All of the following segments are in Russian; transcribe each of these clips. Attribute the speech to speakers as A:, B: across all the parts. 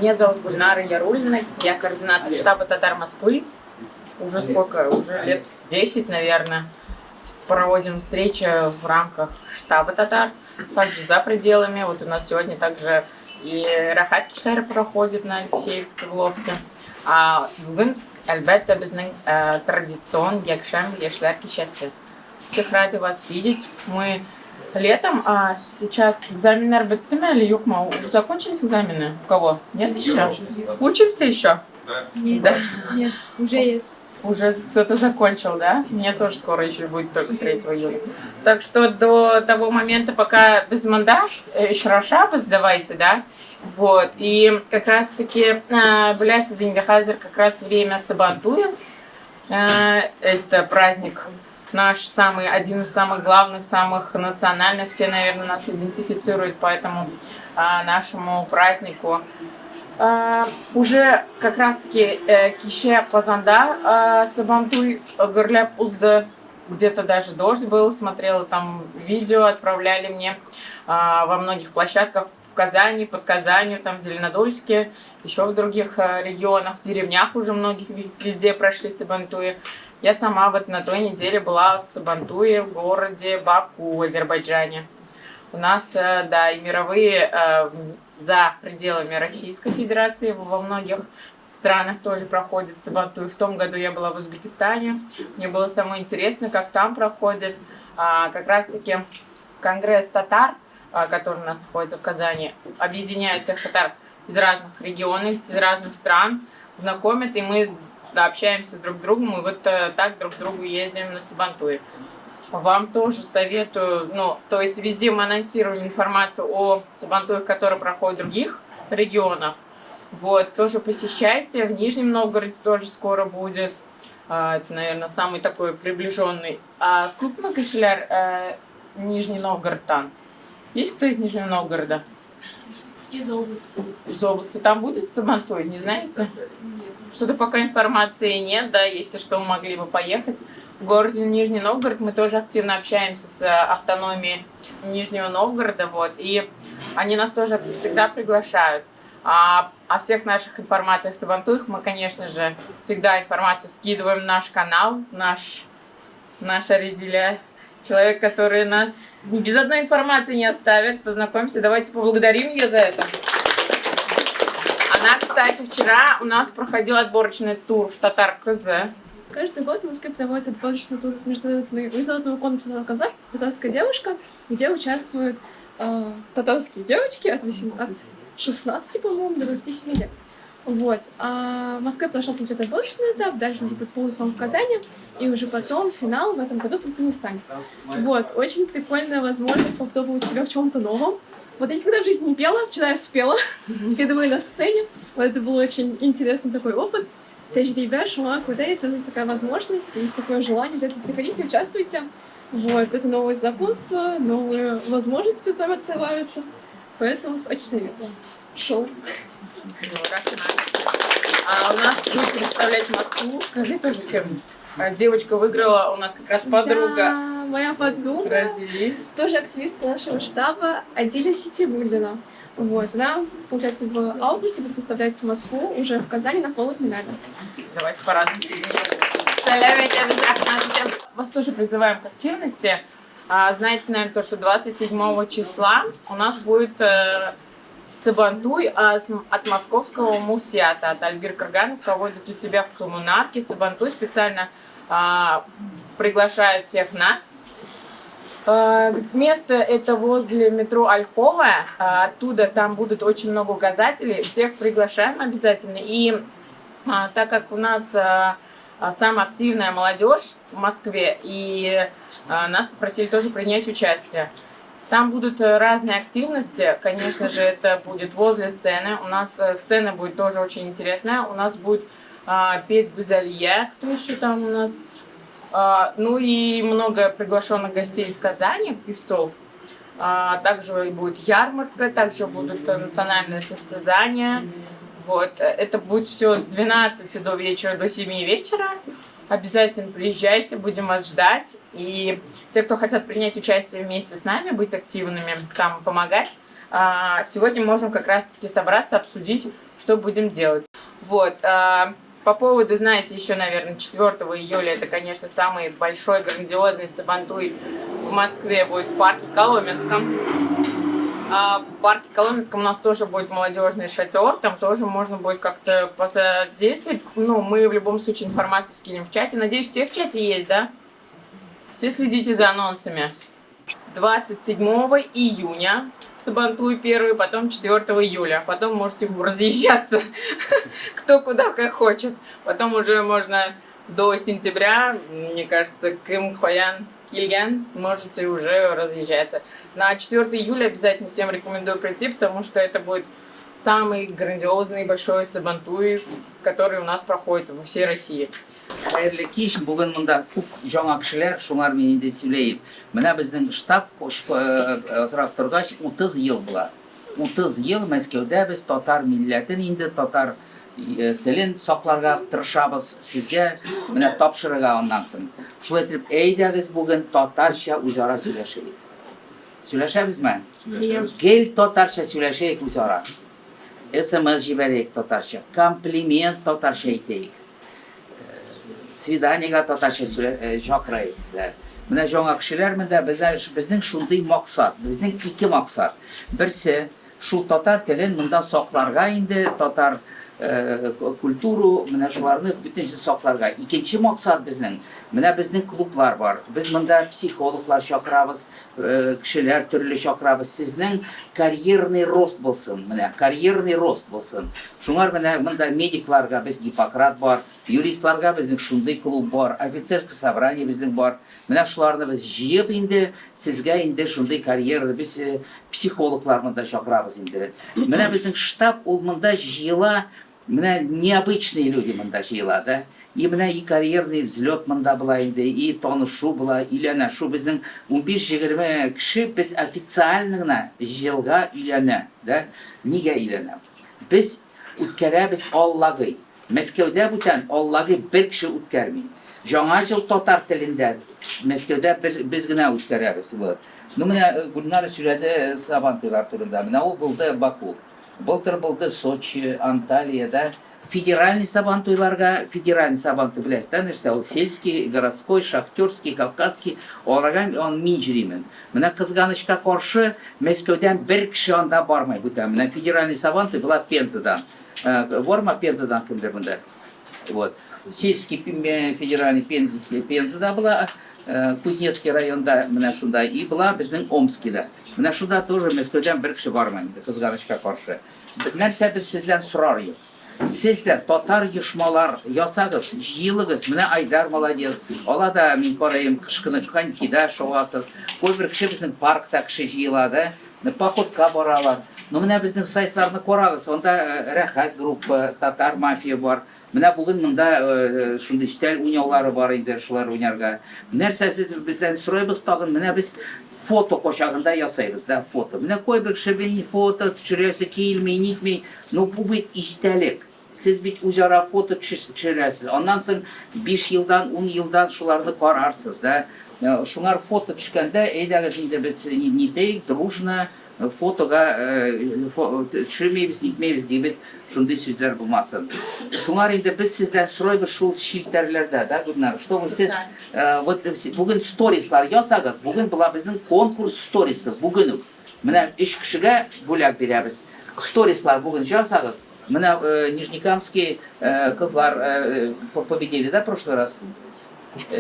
A: Меня зовут Гульнара Ярулина, я координатор штаба татар Москвы. Уже сколько? Уже лет 10, наверное. Проводим встречи в рамках штаба татар, также за пределами. Вот у нас сегодня также и Рахат Кишер проходит на Алексеевской в лофте. А бүгін әлбәттә безнең традицион якшәм яшьләр кичәсе. Всех рады вас видеть. Мы летом, а сейчас экзамены беттиме или юкма? Закончились экзамены? У кого? Нет еще? Учимся еще?
B: Нет,
A: да?
B: Нет, уже есть.
A: Уже кто-то закончил, да? Мне тоже скоро еще будет только 3 июля. Так что до того момента, пока без мандаж, еще раша сдавайте, да? Вот. И как раз таки Бляса Зиндахазер как раз время Сабантуев. Это праздник наш самый, один из самых главных, самых национальных. Все, наверное, нас идентифицируют по этому нашему празднику. Уже как раз таки кище Пазанда Сабантуй Гырляп Узда, где-то даже дождь был, смотрела там видео, отправляли мне во многих площадках в Казани, под Казанью, там в Зеленодольске, еще в других регионах, в деревнях уже многих везде прошли Сабантуи. Я сама вот на той неделе была в Сабантуе, в городе Баку, в Азербайджане. У нас, да, и мировые за пределами Российской Федерации во многих странах тоже проходит Сабантуй. В том году я была в Узбекистане. Мне было самое интересное, как там проходит как раз-таки конгресс татар, который у нас находится в Казани, объединяет всех татар из разных регионов, из разных стран, знакомит, и мы общаемся друг с другом, и вот так друг к другу ездим на Сабантуй. Вам тоже советую, ну, то есть везде мы анонсируем информацию о Сабантуях, которые проходят в других регионах. Вот, тоже посещайте. В Нижнем Новгороде тоже скоро будет. Это, наверное, самый такой приближенный. Клуб Макашляр, Нижний Новгород там. Есть кто из Нижнего Новгорода?
B: Из области.
A: Из области. Там будет Сабантуй, не знаете?
B: Нет.
A: Что-то пока информации нет, да, если что, мы могли бы поехать. В городе Нижний Новгород мы тоже активно общаемся с автономией Нижнего Новгорода, вот, и они нас тоже всегда приглашают. О всех наших информациях о Сабантуях мы, конечно же, всегда информацию скидываем в наш канал, наша Резиля, человек, который нас без одной информации не оставит. Познакомимся, давайте поблагодарим ее за это. Она, кстати, вчера у нас проходил отборочный тур в Татар КЗ.
B: Каждый год в Москве проводится отборочный тур международного конкурса «Казах», татарская девушка, где участвуют татарские девочки от 16, по-моему, до 27 лет. Вот. А в Москве прошел, получается, отборочный этап, дальше уже будет полуфинал в Казани, и уже потом финал в этом году в Туркменистане. Вот. Очень прикольная возможность попробовать себя в чем-то новом. Вот я никогда в жизни не пела, вчера я спела впервые на сцене. Вот это был очень интересный такой опыт. Тажрибе, шума, куда есть такая возможность, есть такое желание, обязательно приходите, участвуйте. Вот, это новые знакомства, новые возможности, которые открываются. Поэтому очень советую. Шоу.
A: У нас будет представлять Москву. Скажи тоже, кем девочка выиграла, у нас как раз подруга.
B: Да, моя подруга,
A: Разили.
B: тоже активистка нашего штаба, Адиля Ситибульдина. Вот, она, получается, в августе будет представлять Москву уже в Казани на полуфинале.
A: Давайте порадуем. Вас тоже призываем к активности. Знаете, наверное, то, что 27 числа у нас будет Сабантуй от московского муфтиата, от Альбир Карганов, проводит у себя в коммунарке. Сабантуй специально приглашает всех нас. Место это возле метро Ольховая, оттуда там будут очень много указателей, всех приглашаем обязательно. И так как у нас самая активная молодежь в Москве, и нас попросили тоже принять участие. Там будут разные активности, конечно же, это будет возле сцены. У нас сцена будет тоже очень интересная, у нас будет петь Бузалья, кто еще там у нас... Ну и много приглашенных гостей из Казани, певцов. Также будет ярмарка, также будут национальные состязания. Вот. Это будет все с 12 до вечера, до 7 вечера. Обязательно приезжайте, будем вас ждать. И те, кто хотят принять участие вместе с нами, быть активными, там помогать, сегодня можем как раз-таки собраться, обсудить, что будем делать. Вот. По поводу, знаете, еще, наверное, 4 июля, это, конечно, самый большой, грандиозный Сабантуй в Москве будет в парке Коломенском. В парке Коломенском у нас тоже будет молодежный шатер, там тоже можно будет как-то посодействовать. Ну, мы в любом случае информацию скинем в чате. Надеюсь, все в чате есть, да? Все следите за анонсами. 27 июня Сабантуй первый, потом 4 июля. Потом можете разъезжаться, кто куда как хочет. Потом уже можно до сентября, мне кажется, Кым, Хвоян, Кильян, можете уже разъезжаться. На 4 июля обязательно всем рекомендую прийти, потому что это будет самый грандиозный большой Сабантуй, который у нас проходит во всей России.
C: Хәерле кич, бүген монда күп жаңа кешеләр, шуңар мин инде сөйләйм. Менә безнең штаб азрак торгач 30 ел була. 30 ел Мәскәүдә без татар милләтен инде татар телен сакларга тырышабыз. Сезгә менә тапшырырга аннан соң. Шулай итеп, әйдәгез бүген татарча үзара сөйләшәйек. Сөйләшәбезме? Гел татарча сөйләшәйек үзара. СМС җибәрәйек татарча. Комплимент татарча әйтәйек. Свиданиега татарча чакырайык. Менә жаңа кешеләр монда безнең шундый максат, безнең ике максат. Берсе шул татар телен монда сакларга инде, татар культуру, менә шуларны бөтенчә сакларга. Икенче максат безнең, менә безнең клублар бар. Без монда психологлар чакырабыз, кешеләр төрле чакырабыз. Сезнең карьерный рост булсын, менә карьерный рост булсын. Шуңар менә монда медикларга без Гиппократ бар, юристларга безнең шундый клуб бар, офицерское собрание безнең бар. Менә шуларны без җыеп инде, сезгә инде шундый карьера, без психологлар монда чакырабыз инде. Менә безнең штаб ул монда җыела, менә необычные люди монда җыела, да? И менә и карьерный взлет монда була инде, и танышу була, өйләнә. Шу безнең 15-20 кеше без официально гына җыелга өйләнә, да? Нигә өйләнә? Без үткәрәбез Аллагы. Мәскәүдә бүтән Аллагы бер кеше үткәрми. Жаңа ел татар телендә Мәскәүдә без генә үткәрәбез. Ну менә Гүлнар сөйләде Сабантуйлар турында. Менә ул булды Баку. Былтыр булды Сочи, Анталиядә. Федеральный Сабантуйларга, федеральный Сабантуй беләсез, нәрсә ул сельский, городской, шахтерский, кавказский, аларга мин җыймын. Менә кызганычка каршы Мәскәүдән бер кеше анда бармый бүтән. Менә федеральный Сабантуй була Пензадан. Барма Пензадан кемдер монда. Вот. Сельский федеральный Пензада була, Кузнецкий районда менә шунда и була безнең Омскида. Менә шунда тоже Мәскәүдән бер кеше бармый, кызганычка каршы. Нәрсә без сездән сорарыйк? Сездер татар ешмалар ясагыз, җыелыгыз. Менә Айдар молодец. Алада мин караем кышкыны конькида шуасыз. Кайбер кеше безнең паркта кеше җыела да, походка баралар. Но менә безнең сайтларны карагыз, анда рәхәт группа, татар мафия бар. Менә бүген монда шундый стиль уйнаулары бар иде, шулар уйнарга. Нәрсә сез бездән сорыйбыз тагын, менә без фото кочагында ясайбыз, да, фото. Менә кайбер кеше фото төшерәсе килмәй, нитмәй. Ну бу бит истәлек. Сез бит үзара фото төшерәсез. Аннан соң 5 елдан, 10 елдан шуларны карарсыз, да. Шуңар фото төшкәндә, әйдәгез инде без нитәйек, дружно фотога төшермәйбез, нитмәйбез дип шундый сүзләр булмасын. Шуңар инде без сездән сорыйбыз шул шилтәрләрдә, да, Гүлнар, что вы сез вот бүген сторислар ясагыз. Бүген була безнең конкурс сторисы, бүген үк. Менә 3 кешегә бүләк бирәбез. Сторислар бүген ясагыз. Менә Нижнекамский кызлар победили, да, в прошлый раз?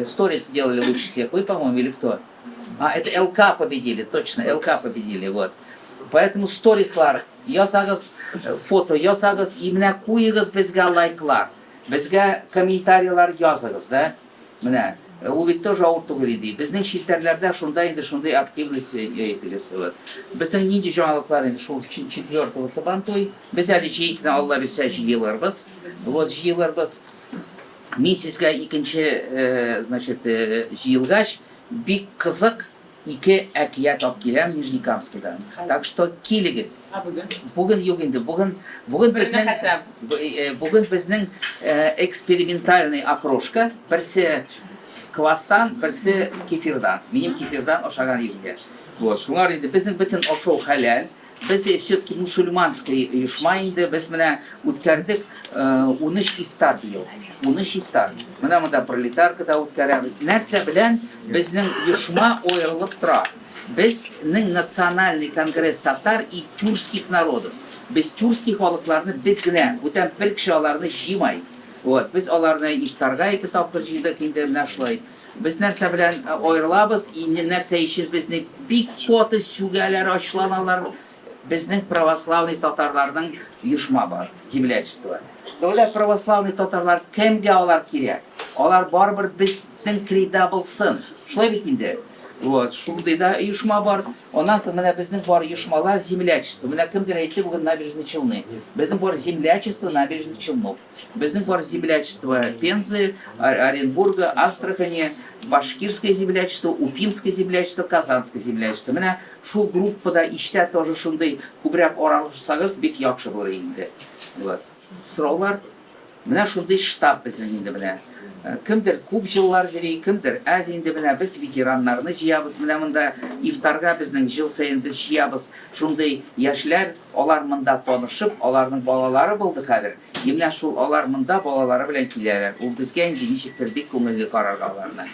C: Сторис сделали лучше всех. Вы, по-моему, или кто? Это ЛК победили, точно, ЛК победили, вот. Поэтому сторислар ясагыз, фото ясагыз, и менә куегыз безгә лайклар, безгә комментарийлар языгыз, да? Менә ул бит тоже авыр түгел иде. Безнең шилтәрләрдә шундай инде шундый активность әйтегез, вот. Безнең нинди җаналыклар инде шул 4 Сабантуй. Без әле җыйкны Алла бирсә җыелырбыз. Вот җыелырбыз. Мин сезгә икенче, значит, җыелгач бик кызык ике әкият алып киләм Нижнекамскидан. Так что килегез. Бүген юк инде. Бүген безнең экспериментальный окрошка, берсе квастан, берсе кефирдан. Минем кефирдан ашаган юк. Вот, шуңар инде безнең бөтен ашау хәләл. Biz все-таки мусульманская оешма инде, biz менә үткәрдек 13 ифтар быел. 13 ифтар. Менә монда пролетаркада үткәрәбез. Нәрсә белән безнең оешма аерылып тора. Безнең национальный конгресс татар и тюркских народов. Без тюркских халыкларны без генә, бүтән бер кеше аларны җыймай. Вот, без аларны ифтарга ике тапкыр җыйдык инде менә шулай. Biz нәрсә белән аерылабыз, инде нәрсә өчен безне бик каты сүгәләр ачыланалар. Безнең православный татарларның оешма бар, землячество. Дәүлә православный татарлар кемгә алар кирәк? Алар барбер безнең кредә булсын. Шулай бит инде. Вот, шундый да оешма бар. Онан соң менә безнең бар оешмалар землячество. Менә кемдер әйтте бүген набережный Челны. Безнең бар землячество набережных Челнов. Безнең бар землячество Пензы, Оренбурга, Астрахани, Башкирское землячество, Уфимское землячество, Казанское землячество. Менә шул группада иштә тоже шундый күбрәк аралашсагыз бик яхшы булыр инде. Вот. Сораулар. Менә шундый штаб безнең инде менә. Кемдер күп җыллар йөри, кемдер әз инде менә без ветераннарны җыябыз. Менә монда ифтарга безнең җыл саен без җыябыз. Шундый яшьләр, алар монда танышып, аларның балалары булды хәзер. Менә шул алар монда балалары белән киләләр. Ул безгә инде ничектер бик күңелле карарга аларны.